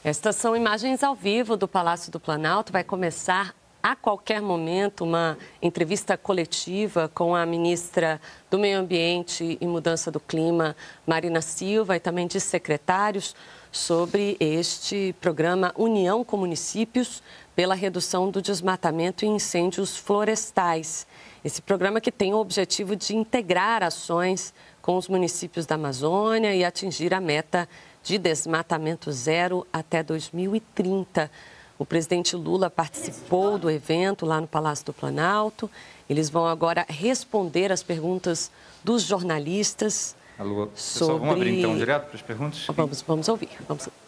Estas são imagens ao vivo do Palácio do Planalto. Vai começar a qualquer momento uma entrevista coletiva com a ministra do Meio Ambiente e Mudança do Clima, Marina Silva, e também de secretários sobre este programa União com Municípios pela redução do desmatamento e incêndios florestais. Esse programa que tem o objetivo de integrar ações com os municípios da Amazônia e atingir a meta de desmatamento zero até 2030. O presidente Lula participou do evento lá no Palácio do Planalto. Eles vão agora responder as perguntas dos jornalistas. Alô, pessoal, vamos abrir então direto para as perguntas? Vamos ouvir.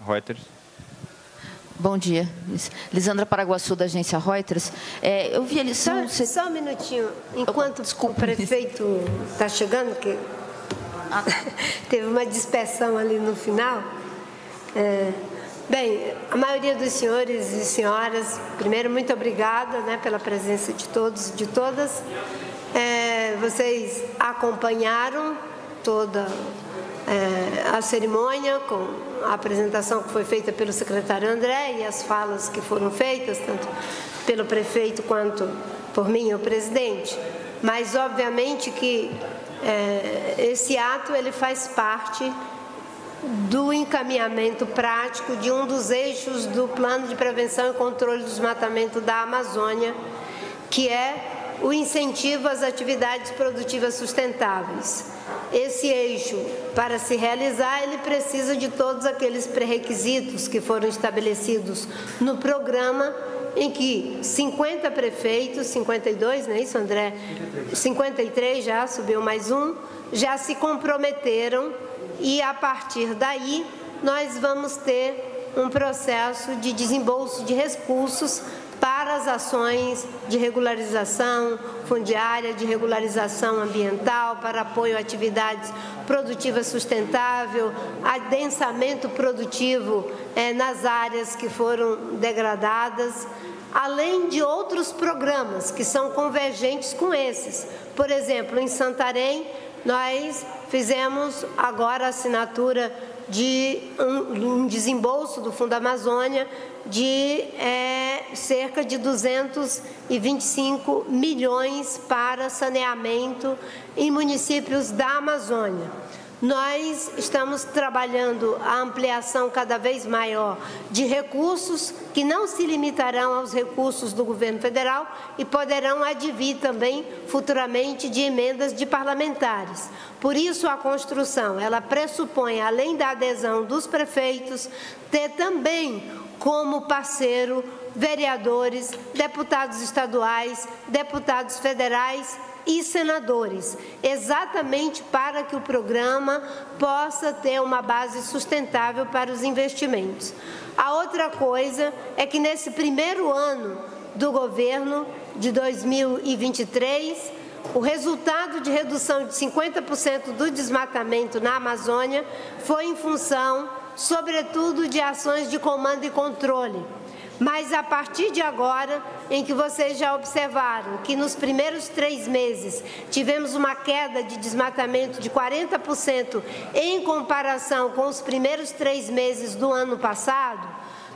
Reuters. Bom dia. Lisandra Paraguaçu, da agência Reuters. Eu vi ali... Só um minutinho. Enquanto o prefeito está chegando, que teve uma dispersão ali no final. Bem, a maioria dos senhores e senhoras, primeiro, muito obrigada, né, pela presença de todos e de todas. Vocês acompanharam toda a cerimônia, com a apresentação que foi feita pelo secretário André e as falas que foram feitas, tanto pelo prefeito quanto por mim, o presidente. Mas, obviamente, que esse ato ele faz parte do encaminhamento prático de um dos eixos do Plano de Prevenção e Controle do Desmatamento da Amazônia, que é o incentivo às atividades produtivas sustentáveis. Esse eixo, para se realizar, ele precisa de todos aqueles pré-requisitos que foram estabelecidos no programa, em que 50 prefeitos, 52, não é isso, André? 53 já, subiu mais um, já se comprometeram e, a partir daí, nós vamos ter um processo de desembolso de recursos para as ações de regularização fundiária, de regularização ambiental, para apoio a atividades produtivas sustentáveis, adensamento produtivo nas áreas que foram degradadas, além de outros programas que são convergentes com esses. Por exemplo, em Santarém, nós fizemos agora a assinatura de um desembolso do Fundo Amazônia de cerca de 225 milhões para saneamento em municípios da Amazônia. Nós estamos trabalhando a ampliação cada vez maior de recursos que não se limitarão aos recursos do governo federal e poderão advir também futuramente de emendas de parlamentares. Por isso, a construção, ela pressupõe, além da adesão dos prefeitos, ter também como parceiro vereadores, deputados estaduais, deputados federais e senadores, exatamente para que o programa possa ter uma base sustentável para os investimentos. A outra coisa é que nesse primeiro ano do governo de 2023, o resultado de redução de 50% do desmatamento na Amazônia foi em função, sobretudo, de ações de comando e controle. Mas, a partir de agora, em que vocês já observaram que nos primeiros 3 meses tivemos uma queda de desmatamento de 40% em comparação com os primeiros 3 meses do ano passado,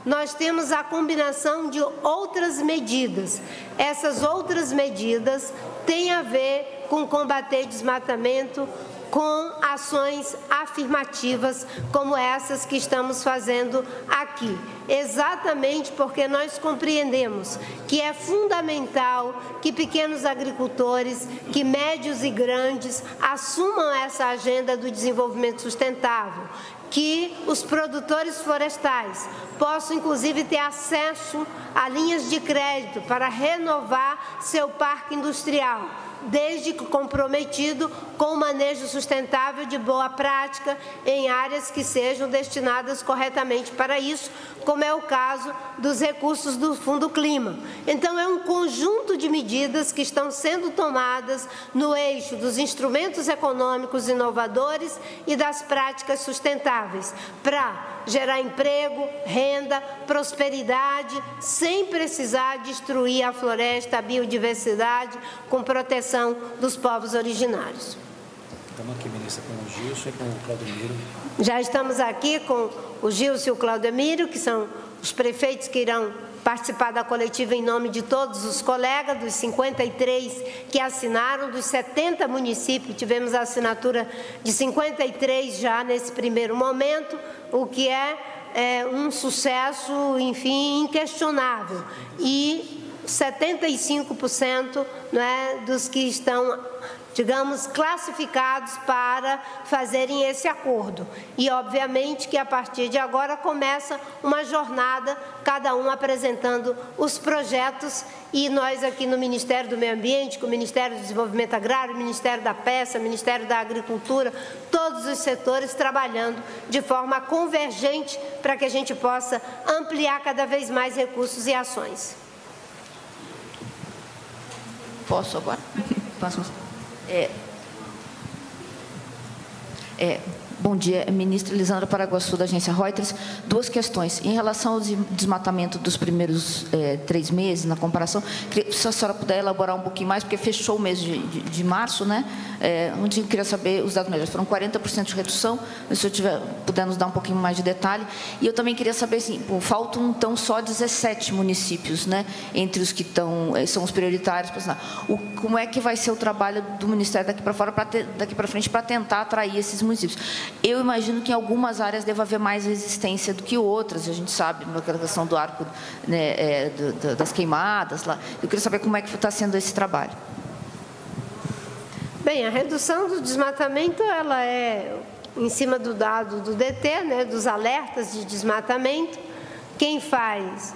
nós temos a combinação de outras medidas. Essas outras medidas têm a ver com combater desmatamento, com ações afirmativas como essas que estamos fazendo aqui. Exatamente porque nós compreendemos que é fundamental que pequenos agricultores, que médios e grandes assumam essa agenda do desenvolvimento sustentável, que os produtores florestais possam, inclusive, ter acesso a linhas de crédito para renovar seu parque industrial, desde que comprometido com o manejo sustentável de boa prática em áreas que sejam destinadas corretamente para isso, como é o caso dos recursos do Fundo Clima. Então, é um conjunto de medidas que estão sendo tomadas no eixo dos instrumentos econômicos inovadores e das práticas sustentáveis, para gerar emprego, renda, prosperidade, sem precisar destruir a floresta, a biodiversidade, com proteção dos povos originários. Estamos aqui, ministra, com o Gilson e com o Claudio Miro. Já estamos aqui com o Gilson e o Claudemiro, que são os prefeitos que irão participar da coletiva em nome de todos os colegas, dos 53 que assinaram, dos 70 municípios, tivemos a assinatura de 53 já nesse primeiro momento, o que é um sucesso, enfim, inquestionável. E 75%, né, dos que estão, digamos, classificados para fazerem esse acordo. E, obviamente, que a partir de agora começa uma jornada, cada um apresentando os projetos, e nós aqui no Ministério do Meio Ambiente, com o Ministério do Desenvolvimento Agrário, o Ministério da Pesca, o Ministério da Agricultura, todos os setores trabalhando de forma convergente para que a gente possa ampliar cada vez mais recursos e ações. Posso agora? Bom dia, ministra Lisandra Paraguaçu, da agência Reuters. Duas questões. Em relação ao desmatamento dos primeiros 3 meses, na comparação, se a senhora puder elaborar um pouquinho mais, porque fechou o mês de março, né? Onde eu queria saber os dados melhores. Foram 40% de redução, se eu puder nos dar um pouquinho mais de detalhe. E eu também queria saber, assim, faltam então só 17 municípios, né? Entre os que são os prioritários. Como é que vai ser o trabalho do Ministério daqui para frente para tentar atrair esses municípios? Eu imagino que em algumas áreas deva haver mais resistência do que outras. A gente sabe, naquela questão do arco, né, das queimadas lá. Eu queria saber como é que está sendo esse trabalho. Bem, a redução do desmatamento, ela é em cima do dado do DT, né, dos alertas de desmatamento. Quem faz,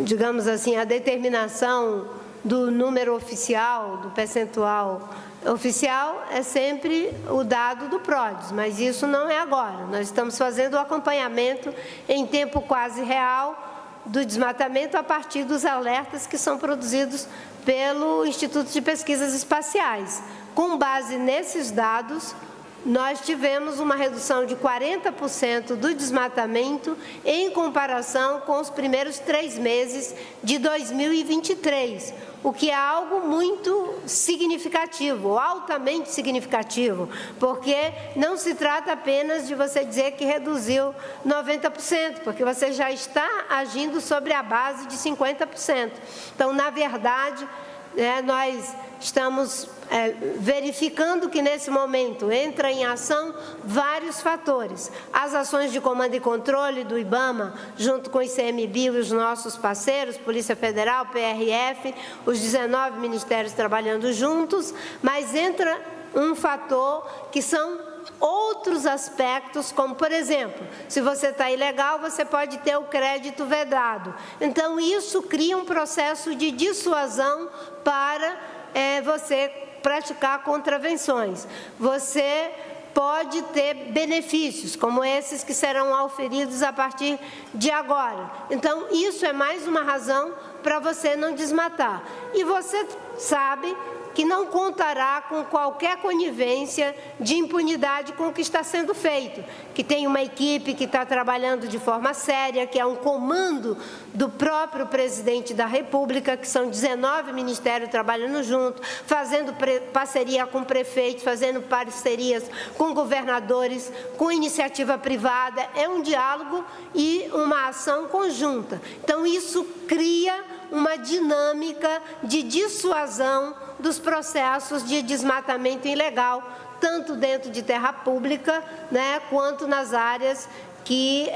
digamos assim, a determinação do número oficial, do percentual oficial, é sempre o dado do PRODES, mas isso não é agora. Nós estamos fazendo o acompanhamento em tempo quase real do desmatamento a partir dos alertas que são produzidos pelo Instituto de Pesquisas Espaciais. Com base nesses dados, nós tivemos uma redução de 40% do desmatamento em comparação com os primeiros 3 meses de 2023, o que é algo muito significativo, altamente significativo, porque não se trata apenas de você dizer que reduziu 90%, porque você já está agindo sobre a base de 50%. Então, na verdade, nós estamos verificando que, nesse momento, entra em ação vários fatores. As ações de comando e controle do IBAMA, junto com o ICMBio e os nossos parceiros, Polícia Federal, PRF, os 19 ministérios trabalhando juntos, mas entra um fator que são outros aspectos, como, por exemplo, se você está ilegal, você pode ter o crédito vedado. Então, isso cria um processo de dissuasão para você praticar contravenções. Você pode ter benefícios, como esses que serão auferidos a partir de agora. Então, isso é mais uma razão para você não desmatar. E você sabe que não contará com qualquer conivência de impunidade com o que está sendo feito, que tem uma equipe que está trabalhando de forma séria, que é um comando do próprio presidente da República, que são 19 ministérios trabalhando junto, fazendo parceria com prefeitos, fazendo parcerias com governadores, com iniciativa privada. É um diálogo e uma ação conjunta. Então, isso cria uma dinâmica de dissuasão dos processos de desmatamento ilegal, tanto dentro de terra pública, né, quanto nas áreas que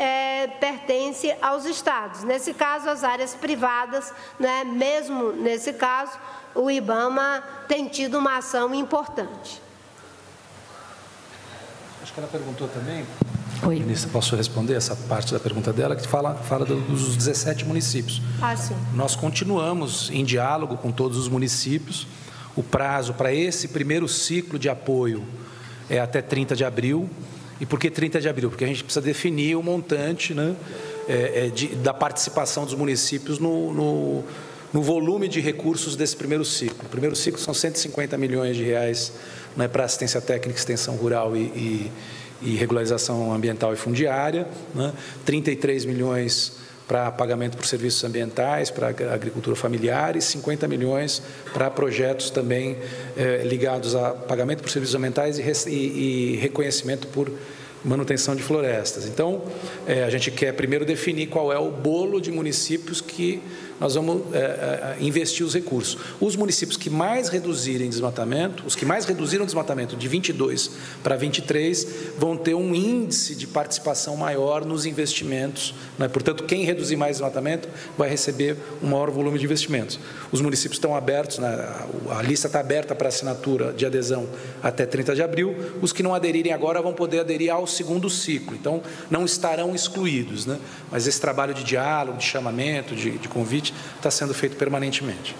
pertencem aos estados. Nesse caso, as áreas privadas, né, mesmo nesse caso, o IBAMA tem tido uma ação importante. Acho que ela perguntou também, Oi. Ministra, posso responder essa parte da pergunta dela, que fala dos 17 municípios. Sim. Nós continuamos em diálogo com todos os municípios. O prazo para esse primeiro ciclo de apoio é até 30 de abril. E por que 30 de abril? Porque a gente precisa definir o montante, né, da participação dos municípios no volume de recursos desse primeiro ciclo. O primeiro ciclo são 150 milhões de reais, né, para assistência técnica, extensão rural e regularização ambiental e fundiária, né, 33 milhões para pagamento por serviços ambientais, para agricultura familiar, e 50 milhões para projetos também ligados a pagamento por serviços ambientais e reconhecimento por manutenção de florestas. Então, a gente quer primeiro definir qual é o bolo de municípios que nós vamos investir os recursos. Os municípios que mais reduzirem desmatamento, os que mais reduziram o desmatamento de 22 para 23, vão ter um índice de participação maior nos investimentos, né? Portanto, quem reduzir mais desmatamento vai receber um maior volume de investimentos. Os municípios estão abertos, né? A lista está aberta para assinatura de adesão até 30 de abril. Os que não aderirem agora vão poder aderir ao segundo ciclo, então não estarão excluídos, né? Mas esse trabalho de diálogo, de chamamento, de convite, está sendo feito permanentemente.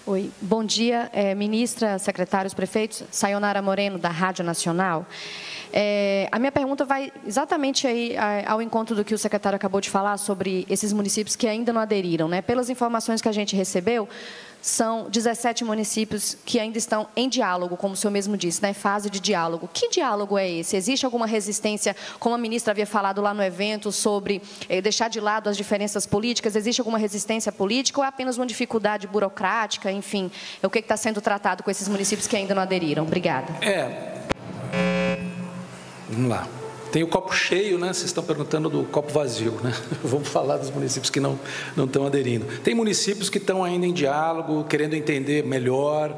Oi, bom dia, ministra, secretários, prefeitos. Sayonara Moreno, da Rádio Nacional. A minha pergunta vai exatamente aí ao encontro do que o secretário acabou de falar sobre esses municípios que ainda não aderiram, né? Pelas informações que a gente recebeu, são 17 municípios que ainda estão em diálogo, como o senhor mesmo disse, né? Fase de diálogo. Que diálogo é esse? Existe alguma resistência, como a ministra havia falado lá no evento, sobre deixar de lado as diferenças políticas? Existe alguma resistência política ou é apenas uma dificuldade burocrática? Enfim, o que está sendo tratado com esses municípios que ainda não aderiram? Obrigada. Vamos lá. Tem o copo cheio, né? Vocês estão perguntando do copo vazio, né? Vamos falar dos municípios que não estão aderindo. Tem municípios que estão ainda em diálogo, querendo entender melhor,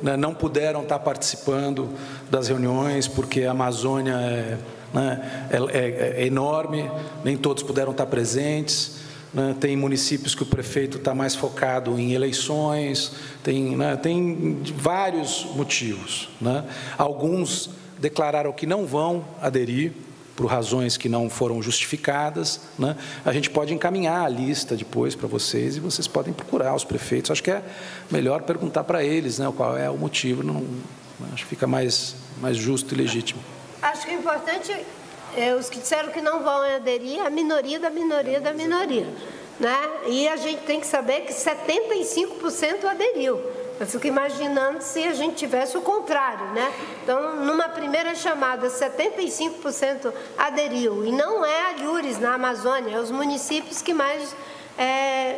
né? Não puderam estar participando das reuniões, porque a Amazônia é enorme, nem todos puderam estar presentes, né? Tem municípios que o prefeito está mais focado em eleições, tem vários motivos, né? Alguns declararam que não vão aderir, por razões que não foram justificadas, né? A gente pode encaminhar a lista depois para vocês e vocês podem procurar os prefeitos. Acho que é melhor perguntar para eles, né, qual é o motivo. Acho que fica mais justo e legítimo. Acho que é importante, os que disseram que não vão aderir, a minoria da minoria da minoria, né? E a gente tem que saber que 75% aderiu. Eu fico imaginando se a gente tivesse o contrário, né? Então, numa primeira chamada, 75% aderiu. E não é a Alhures, na Amazônia, é os municípios que mais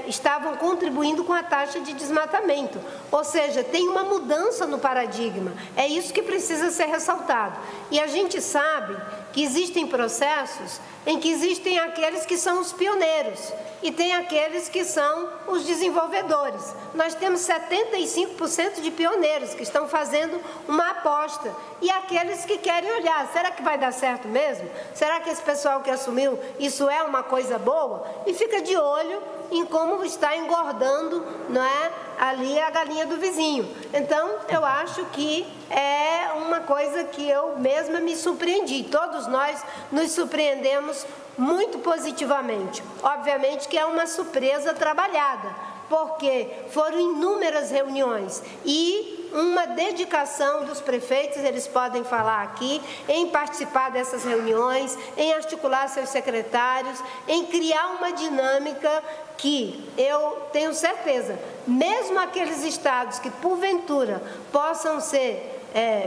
estavam contribuindo com a taxa de desmatamento. Ou seja, tem uma mudança no paradigma. É isso que precisa ser ressaltado. E a gente sabe que existem processos em que existem aqueles que são os pioneiros e tem aqueles que são os desenvolvedores. Nós temos 75% de pioneiros que estão fazendo uma aposta e aqueles que querem olhar, será que vai dar certo mesmo? Será que esse pessoal que assumiu, isso é uma coisa boa? E fica de olho em como está engordando, não é, ali a galinha do vizinho. Então, eu acho que é uma coisa que eu mesma me surpreendi. Todos nós nos surpreendemos muito positivamente. Obviamente que é uma surpresa trabalhada, porque foram inúmeras reuniões e uma dedicação dos prefeitos, eles podem falar aqui, em participar dessas reuniões, em articular seus secretários, em criar uma dinâmica que eu tenho certeza, mesmo aqueles estados que porventura possam ser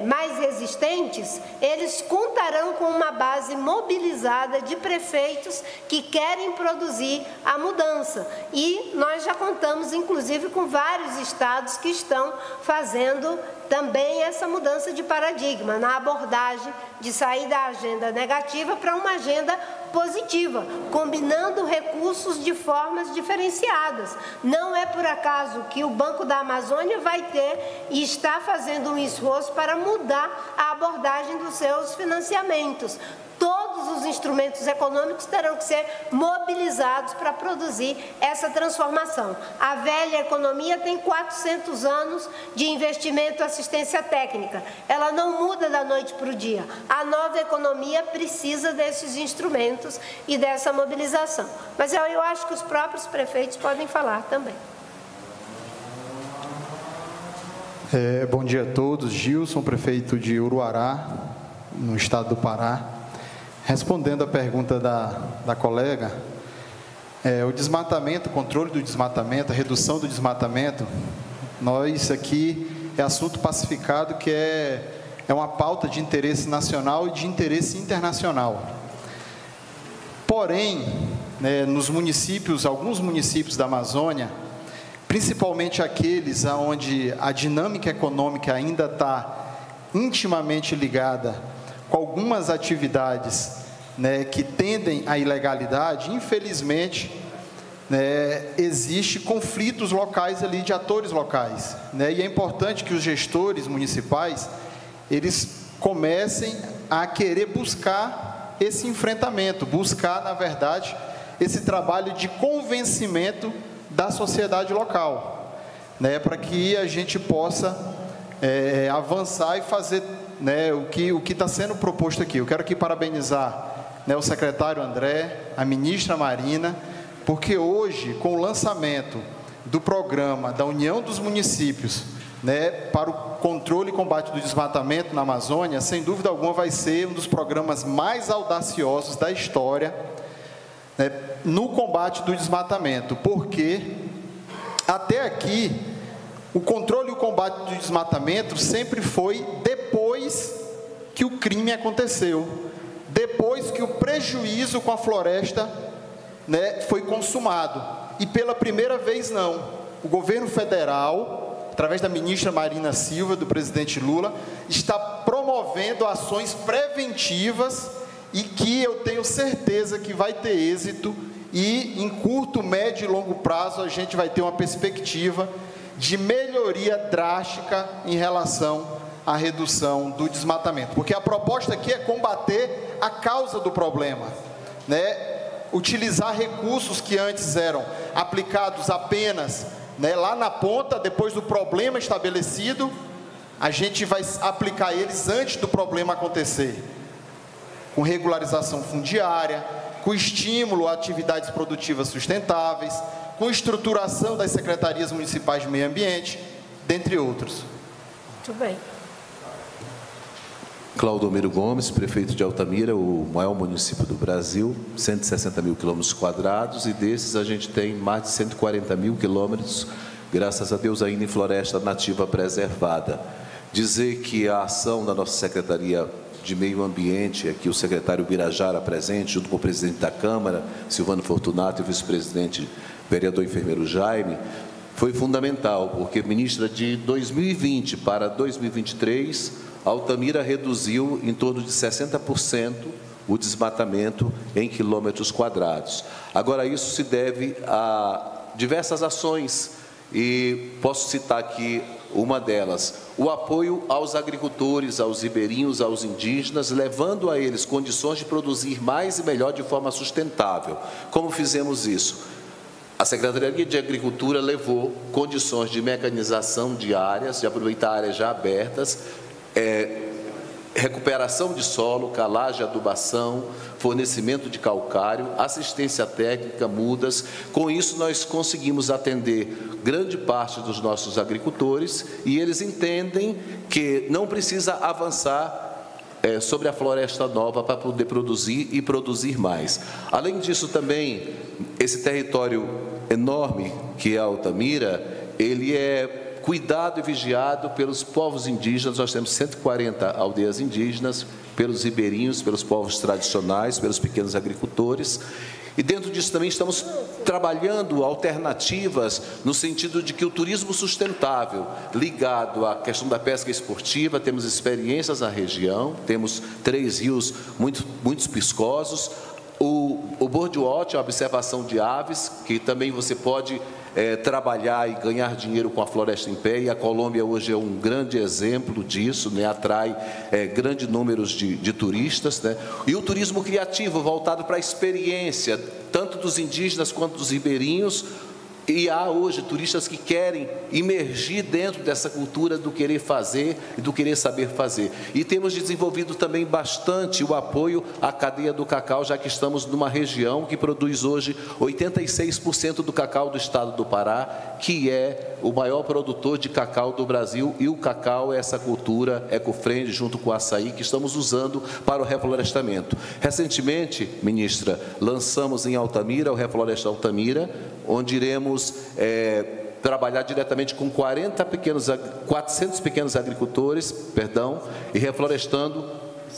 mais resistentes, eles contarão com uma base mobilizada de prefeitos que querem produzir a mudança. E nós já contamos, inclusive, com vários estados que estão fazendo também essa mudança de paradigma, na abordagem de sair da agenda negativa para uma agenda positiva, combinando recursos de formas diferenciadas. Não é por acaso que o Banco da Amazônia vai ter e está fazendo um esforço para mudar a abordagem dos seus financiamentos. Todos os instrumentos econômicos terão que ser mobilizados para produzir essa transformação. A velha economia tem 400 anos de investimento e assistência técnica. Ela não muda da noite para o dia. A nova economia precisa desses instrumentos e dessa mobilização. Mas eu acho que os próprios prefeitos podem falar também. Bom dia a todos. Gilson, prefeito de Uruará, no estado do Pará. Respondendo à pergunta da colega, o desmatamento, o controle do desmatamento, a redução do desmatamento, nós aqui é assunto pacificado que é uma pauta de interesse nacional e de interesse internacional. Porém, nos municípios, alguns municípios da Amazônia, principalmente aqueles onde a dinâmica econômica ainda está intimamente ligada com algumas atividades, né, que tendem à ilegalidade, infelizmente, né, existe conflitos locais ali de atores locais, né, e é importante que os gestores municipais, eles comecem a querer buscar esse enfrentamento, buscar, na verdade, esse trabalho de convencimento da sociedade local, né, para que a gente possa avançar e fazer, né, o que está sendo proposto aqui. Eu quero aqui parabenizar, né, o secretário André, a ministra Marina, porque hoje, com o lançamento do programa da União dos Municípios, né, para o controle e combate do desmatamento na Amazônia, sem dúvida alguma vai ser um dos programas mais audaciosos da história, né, no combate do desmatamento, porque até aqui o controle e o combate do desmatamento sempre foi depois que o crime aconteceu, depois que o prejuízo com a floresta, né, foi consumado. E pela primeira vez não, o governo federal, através da ministra Marina Silva, do presidente Lula, está promovendo ações preventivas e que eu tenho certeza que vai ter êxito e em curto, médio e longo prazo a gente vai ter uma perspectiva de melhoria drástica em relação à redução do desmatamento. Porque a proposta aqui é combater a causa do problema, né? Utilizar recursos que antes eram aplicados apenas, né, lá na ponta, depois do problema estabelecido, a gente vai aplicar eles antes do problema acontecer, com regularização fundiária, com estímulo a atividades produtivas sustentáveis, com estruturação das secretarias municipais de meio ambiente, dentre outros. Muito bem. Claudomiro Gomes, prefeito de Altamira, o maior município do Brasil, 160 mil quilômetros quadrados, e desses a gente tem mais de 140 mil quilômetros, graças a Deus, ainda em floresta nativa preservada. Dizer que a ação da nossa Secretaria de Meio Ambiente, aqui o secretário Birajara presente, junto com o presidente da Câmara, Silvano Fortunato, e o vice-presidente, vereador enfermeiro Jaime, foi fundamental, porque, ministra, de 2020 para 2023, Altamira reduziu em torno de 60% o desmatamento em quilômetros quadrados. Agora, isso se deve a diversas ações, e posso citar aqui uma delas: o apoio aos agricultores, aos ribeirinhos, aos indígenas, levando a eles condições de produzir mais e melhor de forma sustentável. Como fizemos isso? A Secretaria de Agricultura levou condições de mecanização de áreas, de aproveitar áreas já abertas, recuperação de solo, calagem, adubação, fornecimento de calcário, assistência técnica, mudas. Com isso, nós conseguimos atender grande parte dos nossos agricultores e eles entendem que não precisa avançar sobre a floresta nova para poder produzir e produzir mais. Além disso, também, esse território enorme que é Altamira, ele é cuidado e vigiado pelos povos indígenas. Nós temos 140 aldeias indígenas, pelos ribeirinhos, pelos povos tradicionais, pelos pequenos agricultores. E dentro disso também estamos trabalhando alternativas no sentido de que o turismo sustentável, ligado à questão da pesca esportiva, temos experiências na região, temos 3 rios muito piscosos, o birdwatch, a observação de aves, que também você pode trabalhar e ganhar dinheiro com a floresta em pé, e a Colômbia hoje é um grande exemplo disso, né? Atrai grandes números de turistas, né? E o turismo criativo, voltado para a experiência, tanto dos indígenas quanto dos ribeirinhos, e há hoje turistas que querem imergir dentro dessa cultura do querer fazer e do querer saber fazer. E temos desenvolvido também bastante o apoio à cadeia do cacau, já que estamos numa região que produz hoje 86% do cacau do estado do Pará, que é o maior produtor de cacau do Brasil, e o cacau é essa cultura eco-friendly, junto com o açaí, que estamos usando para o reflorestamento. Recentemente, ministra, lançamos em Altamira o Refloresta Altamira, onde iremos trabalhar diretamente com 400 pequenos agricultores, e reflorestando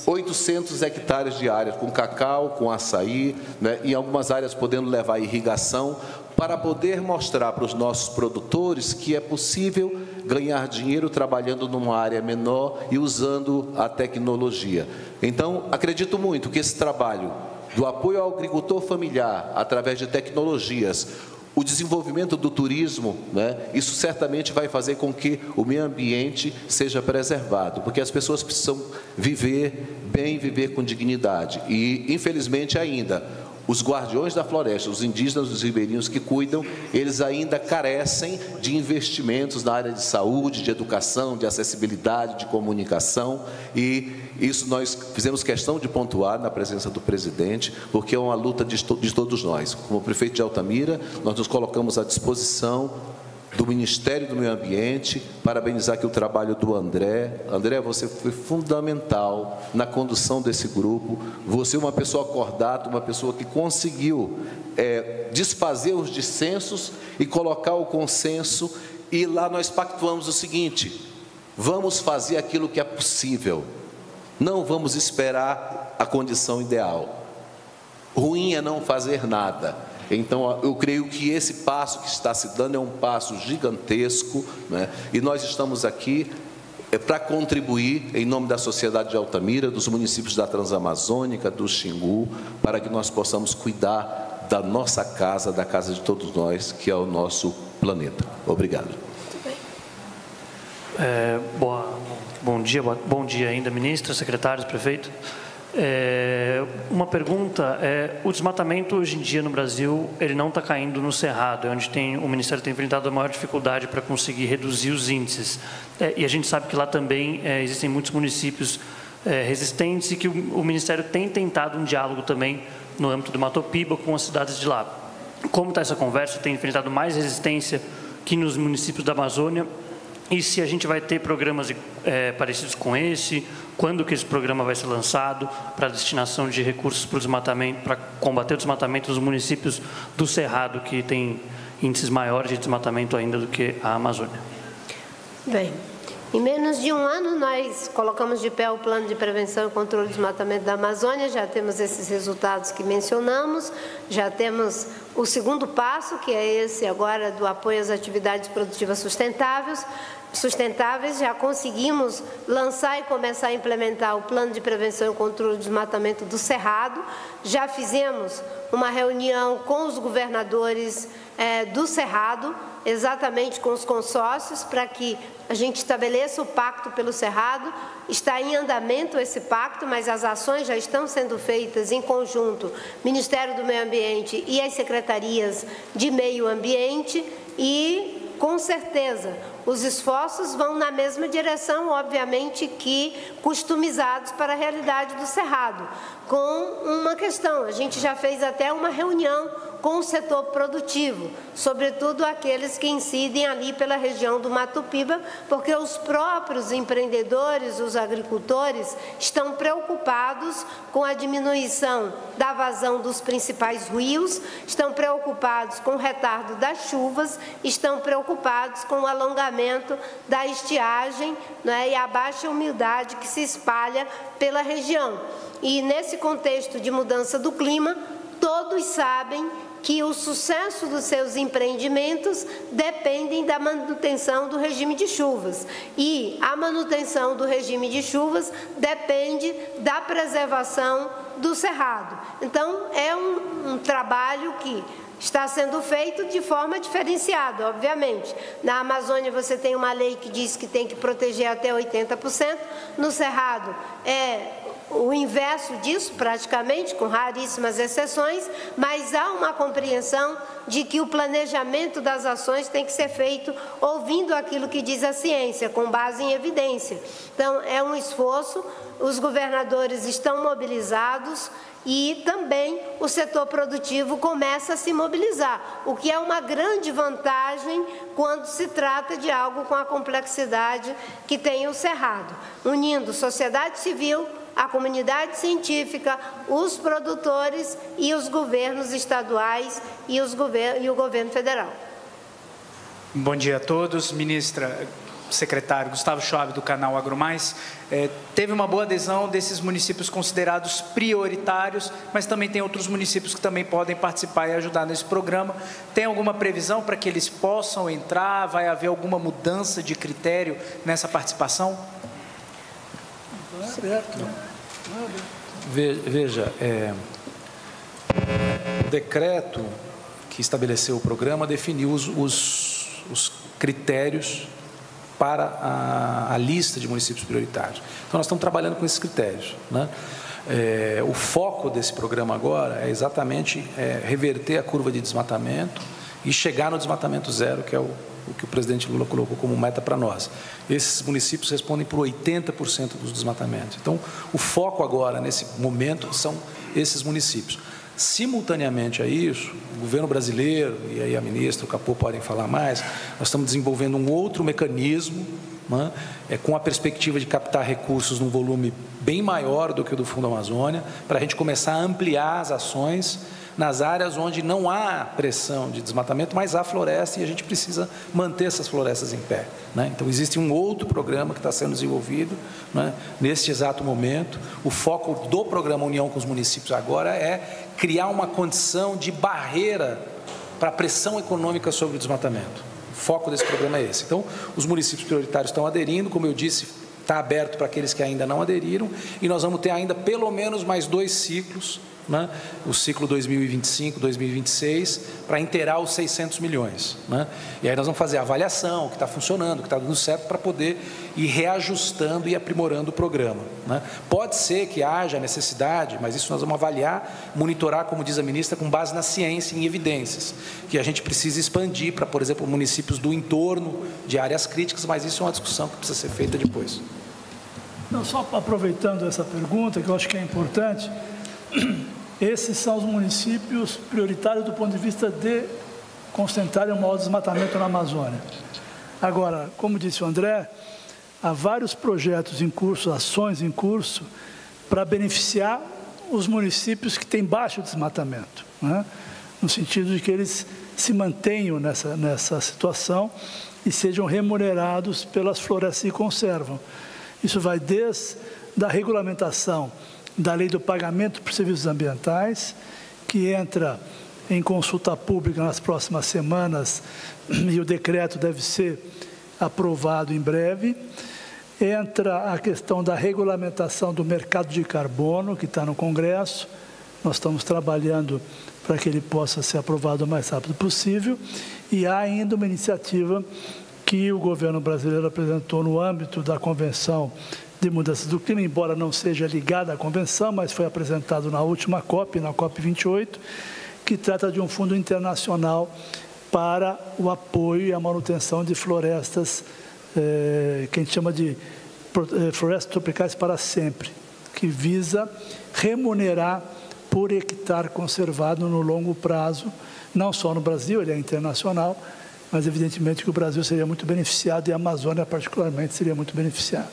800 hectares de área, com cacau, com açaí, né, em algumas áreas podendo levar irrigação, para poder mostrar para os nossos produtores que é possível ganhar dinheiro trabalhando numa área menor e usando a tecnologia. Então, acredito muito que esse trabalho do apoio ao agricultor familiar, através de tecnologias, o desenvolvimento do turismo, né, isso certamente vai fazer com que o meio ambiente seja preservado, porque as pessoas precisam viver bem, viver com dignidade. E, infelizmente, ainda, os guardiões da floresta, os indígenas, os ribeirinhos que cuidam, eles ainda carecem de investimentos na área de saúde, de educação, de acessibilidade, de comunicação, e isso nós fizemos questão de pontuar na presença do presidente, porque é uma luta de todos nós. Como prefeito de Altamira, nós nos colocamos à disposição do Ministério do Meio Ambiente, parabenizar aqui o trabalho do André. André, você foi fundamental na condução desse grupo. Você é uma pessoa acordada, uma pessoa que conseguiu desfazer os dissensos e colocar o consenso. E lá nós pactuamos o seguinte: vamos fazer aquilo que é possível. Não vamos esperar a condição ideal. Ruim é não fazer nada. Então, eu creio que esse passo que está se dando é um passo gigantesco, né? E nós estamos aqui para contribuir, em nome da sociedade de Altamira, dos municípios da Transamazônica, do Xingu, para que nós possamos cuidar da nossa casa, da casa de todos nós, que é o nosso planeta. Obrigado. Bom dia ainda, ministra, secretários, prefeito. Uma pergunta, o desmatamento hoje em dia no Brasil, ele não está caindo no Cerrado, é onde o Ministério tem enfrentado a maior dificuldade para conseguir reduzir os índices. E a gente sabe que lá também existem muitos municípios resistentes e que o Ministério tem tentado um diálogo também no âmbito do Matopiba com as cidades de lá. Como está essa conversa? Tem enfrentado mais resistência que nos municípios da Amazônia? E se a gente vai ter programas parecidos com esse? Quando que esse programa vai ser lançado para a destinação de recursos para o desmatamento, para combater o desmatamento dos municípios do Cerrado, que tem índices maiores de desmatamento ainda do que a Amazônia? Bem, em menos de um ano nós colocamos de pé o plano de prevenção e controle do desmatamento da Amazônia, já temos esses resultados que mencionamos, já temos o segundo passo, que é esse agora do apoio às atividades produtivas sustentáveis, já conseguimos lançar e começar a implementar o plano de prevenção e controle do desmatamento do Cerrado, já fizemos uma reunião com os governadores do Cerrado, exatamente com os consórcios, para que a gente estabeleça o pacto pelo Cerrado. Está em andamento esse pacto, mas as ações já estão sendo feitas em conjunto, Ministério do Meio Ambiente e as secretarias de Meio Ambiente, e com certeza os esforços vão na mesma direção, obviamente que customizados para a realidade do Cerrado, com uma questão: a gente já fez até uma reunião com o setor produtivo, sobretudo aqueles que incidem ali pela região do Matopiba, porque os próprios empreendedores, os agricultores, estão preocupados com a diminuição da vazão dos principais rios, estão preocupados com o retardo das chuvas, estão preocupados com o alongamento da estiagem, né, e a baixa umidade que se espalha pela região. E nesse contexto de mudança do clima, todos sabem que o sucesso dos seus empreendimentos dependem da manutenção do regime de chuvas. E a manutenção do regime de chuvas depende da preservação do Cerrado. Então, é um trabalho que está sendo feito de forma diferenciada, obviamente. Na Amazônia você tem uma lei que diz que tem que proteger até 80%, no Cerrado o inverso disso, praticamente, com raríssimas exceções, mas há uma compreensão de que o planejamento das ações tem que ser feito ouvindo aquilo que diz a ciência, com base em evidência. Então, é um esforço, os governadores estão mobilizados e também o setor produtivo começa a se mobilizar, o que é uma grande vantagem quando se trata de algo com a complexidade que tem o Cerrado, unindo sociedade civil, a comunidade científica, os produtores e os governos estaduais e o governo federal. Bom dia a todos. Ministra, secretário Gustavo Schwab, do canal AgroMais, teve uma boa adesão desses municípios considerados prioritários, mas também tem outros municípios que também podem participar e ajudar nesse programa. Tem alguma previsão para que eles possam entrar? Vai haver alguma mudança de critério nessa participação? Veja, o decreto que estabeleceu o programa definiu os critérios para a lista de municípios prioritários. Então, nós estamos trabalhando com esses critérios, né? O foco desse programa agora é exatamente reverter a curva de desmatamento e chegar no desmatamento zero, que é o que o presidente Lula colocou como meta para nós. Esses municípios respondem por 80% dos desmatamentos. Então, o foco agora, nesse momento, são esses municípios. Simultaneamente a isso, o governo brasileiro, e aí a ministra, o Capô podem falar mais, nós estamos desenvolvendo um outro mecanismo, né, com a perspectiva de captar recursos num volume bem maior do que o do Fundo Amazônia, para a gente começar a ampliar as ações nas áreas onde não há pressão de desmatamento, mas há floresta e a gente precisa manter essas florestas em pé, né? Então, existe um outro programa que está sendo desenvolvido, né, neste exato momento. O foco do programa União com os Municípios agora é criar uma condição de barreira para a pressão econômica sobre o desmatamento. O foco desse programa é esse. Então, os municípios prioritários estão aderindo, como eu disse, está aberto para aqueles que ainda não aderiram, e nós vamos ter ainda pelo menos mais 2 ciclos, né? O ciclo 2025, 2026, para inteirar os 600 milhões. Né? E aí nós vamos fazer a avaliação, o que está funcionando, o que está dando certo, para poder ir reajustando e aprimorando o programa. Né? Pode ser que haja necessidade, mas isso nós vamos avaliar, monitorar, como diz a ministra, com base na ciência e em evidências, que a gente precisa expandir para, por exemplo, municípios do entorno de áreas críticas, mas isso é uma discussão que precisa ser feita depois. Não, só aproveitando essa pergunta, que eu acho que é importante, esses são os municípios prioritários do ponto de vista de concentrarem o maior desmatamento na Amazônia. Agora, como disse o André, há vários projetos em curso, ações em curso, para beneficiar os municípios que têm baixo desmatamento, né? No sentido de que eles se mantenham nessa situação e sejam remunerados pelas florestas que conservam. Isso vai desde a regulamentação da lei do pagamento por serviços ambientais, que entra em consulta pública nas próximas semanas e o decreto deve ser aprovado em breve. Entra a questão da regulamentação do mercado de carbono, que está no Congresso. Nós estamos trabalhando para que ele possa ser aprovado o mais rápido possível. E há ainda uma iniciativa que o governo brasileiro apresentou no âmbito da Convenção de Mudança do Clima, embora não seja ligada à convenção, mas foi apresentado na última COP, na COP28, que trata de um fundo internacional para o apoio e a manutenção de florestas, que a gente chama de florestas tropicais para sempre, que visa remunerar por hectare conservado no longo prazo, não só no Brasil, ele é internacional, mas evidentemente que o Brasil seria muito beneficiado e a Amazônia particularmente seria muito beneficiada.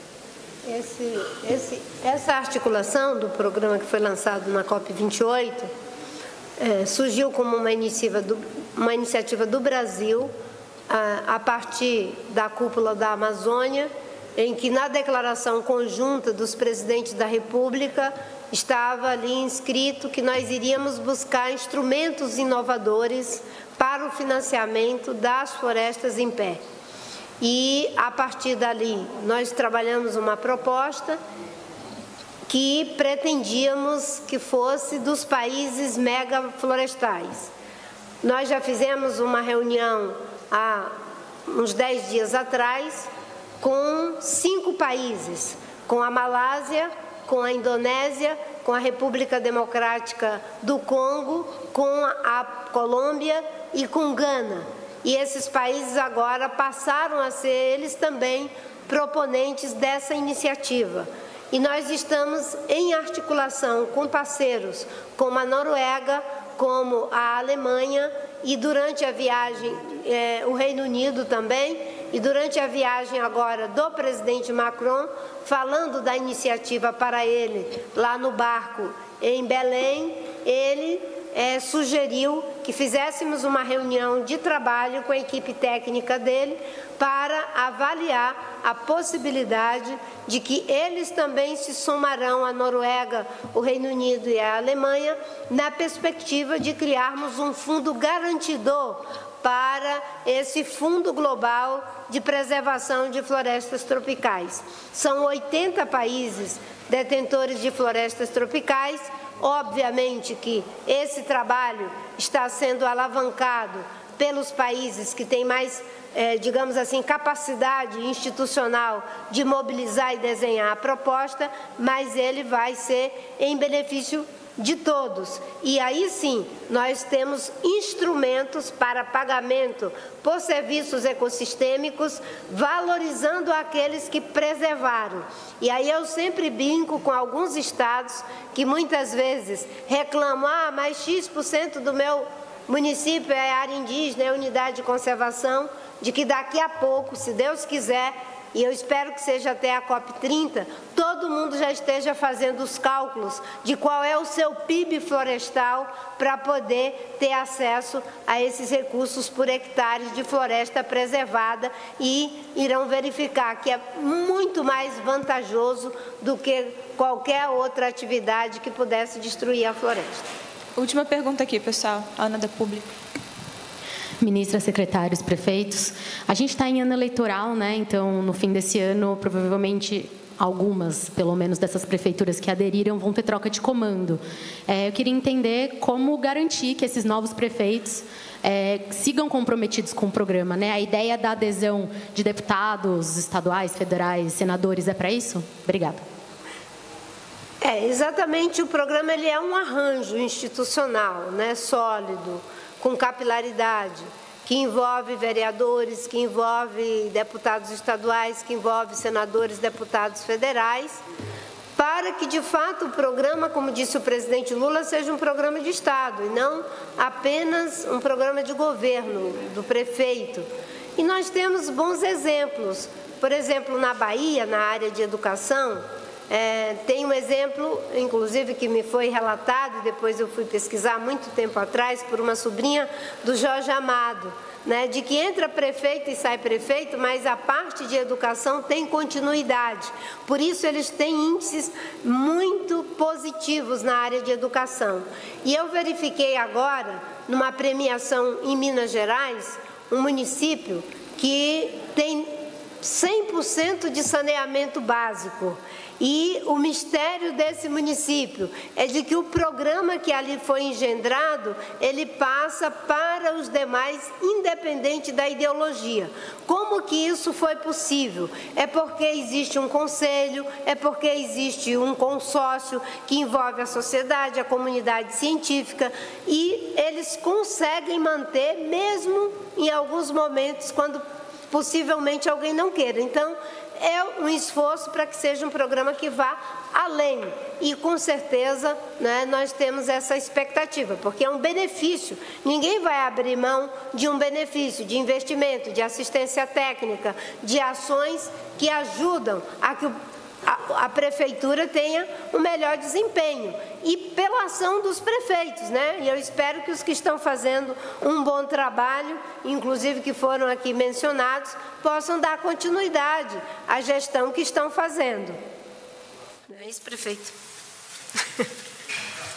Essa articulação do programa que foi lançado na COP28 surgiu como uma iniciativa do Brasil a partir da cúpula da Amazônia, em que na declaração conjunta dos presidentes da República estava ali inscrito que nós iríamos buscar instrumentos inovadores para o financiamento das florestas em pé. E, a partir dali, nós trabalhamos uma proposta que pretendíamos que fosse dos países megaflorestais. Nós já fizemos uma reunião há uns 10 dias atrás com 5 países, com a Malásia, com a Indonésia, com a República Democrática do Congo, com a Colômbia e com Gana. E esses países agora passaram a ser eles também proponentes dessa iniciativa. E nós estamos em articulação com parceiros como a Noruega, como a Alemanha e durante a viagem, o Reino Unido também, e durante a viagem agora do presidente Macron, falando da iniciativa para ele lá no barco em Belém, ele sugeriu que fizéssemos uma reunião de trabalho com a equipe técnica dele para avaliar a possibilidade de que eles também se somarão à Noruega, o Reino Unido e a Alemanha, na perspectiva de criarmos um fundo garantidor para esse Fundo Global de Preservação de Florestas Tropicais. São 80 países detentores de florestas tropicais. Obviamente que esse trabalho está sendo alavancado pelos países que têm mais, digamos assim, capacidade institucional de mobilizar e desenhar a proposta, mas ele vai ser em benefício de todos. E aí sim, nós temos instrumentos para pagamento por serviços ecossistêmicos, valorizando aqueles que preservaram. E aí eu sempre brinco com alguns estados que muitas vezes reclamam, mas X% do meu município é área indígena, é unidade de conservação, de que daqui a pouco, se Deus quiser, e eu espero que seja até a COP30, todo mundo já esteja fazendo os cálculos de qual é o seu PIB florestal para poder ter acesso a esses recursos por hectare de floresta preservada e irão verificar que é muito mais vantajoso do que qualquer outra atividade que pudesse destruir a floresta. Última pergunta aqui, pessoal. Ana da Público. Ministra, secretários, prefeitos, a gente está em ano eleitoral, né? Então, no fim desse ano, provavelmente algumas, pelo menos, dessas prefeituras que aderiram vão ter troca de comando. Eu queria entender como garantir que esses novos prefeitos sigam comprometidos com o programa, né? A ideia da adesão de deputados estaduais, federais, senadores, é para isso? Obrigada. Exatamente, o programa ele é um arranjo institucional, né, sólido, com capilaridade, que envolve vereadores, que envolve deputados estaduais, que envolve senadores, deputados federais, para que, de fato, o programa, como disse o presidente Lula, seja um programa de Estado e não apenas um programa de governo, do prefeito. E nós temos bons exemplos. Por exemplo, na Bahia, na área de educação, tem um exemplo, inclusive, que me foi relatado, e depois eu fui pesquisar muito tempo atrás, por uma sobrinha do Jorge Amado, né, de que entra prefeito e sai prefeito, mas a parte de educação tem continuidade. Por isso, eles têm índices muito positivos na área de educação. E eu verifiquei agora, numa premiação em Minas Gerais, um município que tem 100% de saneamento básico. E o mistério desse município é de que o programa que ali foi engendrado, ele passa para os demais, independente da ideologia. Como que isso foi possível? É porque existe um conselho, é porque existe um consórcio que envolve a sociedade, a comunidade científica, e eles conseguem manter, mesmo em alguns momentos, quando possivelmente alguém não queira. Então, é um esforço para que seja um programa que vá além. E, com certeza, né, nós temos essa expectativa, porque é um benefício. Ninguém vai abrir mão de um benefício, de investimento, de assistência técnica, de ações que ajudam a que a prefeitura tenha um melhor desempenho. E pela ação dos prefeitos, né? E eu espero que os que estão fazendo um bom trabalho, inclusive que foram aqui mencionados, possam dar continuidade à gestão que estão fazendo. É isso, prefeito.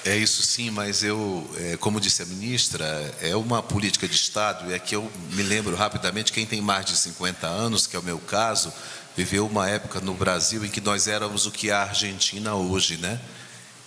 É isso sim, mas eu, como disse a ministra, é uma política de Estado, e aqui eu me lembro rapidamente, quem tem mais de 50 anos, que é o meu caso, viveu uma época no Brasil em que nós éramos o que é a Argentina hoje, né?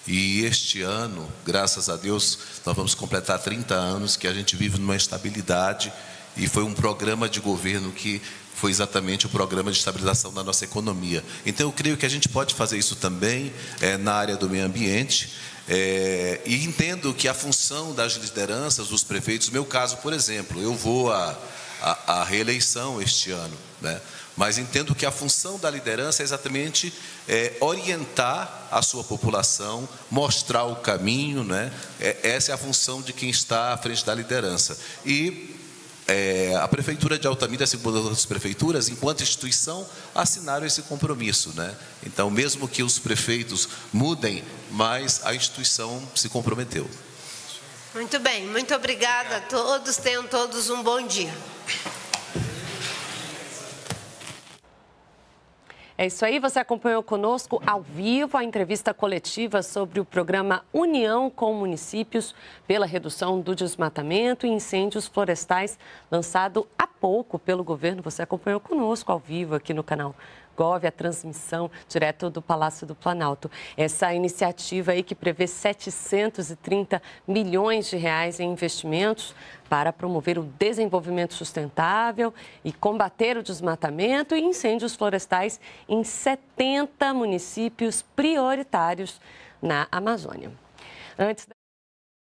E este ano, graças a Deus, nós vamos completar 30 anos que a gente vive numa estabilidade, e foi um programa de governo que foi exatamente o programa de estabilização da nossa economia. Então, eu creio que a gente pode fazer isso também na área do meio ambiente, e entendo que a função das lideranças, dos prefeitos, no meu caso, por exemplo, eu vou à reeleição este ano, né? Mas entendo que a função da liderança é exatamente orientar a sua população, mostrar o caminho, né? Essa é a função de quem está à frente da liderança. E a Prefeitura de Altamira, assim como outras prefeituras, enquanto instituição, assinaram esse compromisso, né? Então, mesmo que os prefeitos mudem, mas a instituição se comprometeu. Muito bem, muito obrigada a todos. Tenham todos um bom dia. É isso aí, você acompanhou conosco ao vivo a entrevista coletiva sobre o programa União com Municípios pela redução do desmatamento e incêndios florestais, lançado há pouco pelo governo. Você acompanhou conosco ao vivo aqui no canal Gov, a transmissão direto do Palácio do Planalto. Essa iniciativa aí que prevê 730 milhões de reais em investimentos para promover o desenvolvimento sustentável e combater o desmatamento e incêndios florestais em 70 municípios prioritários na Amazônia. Antes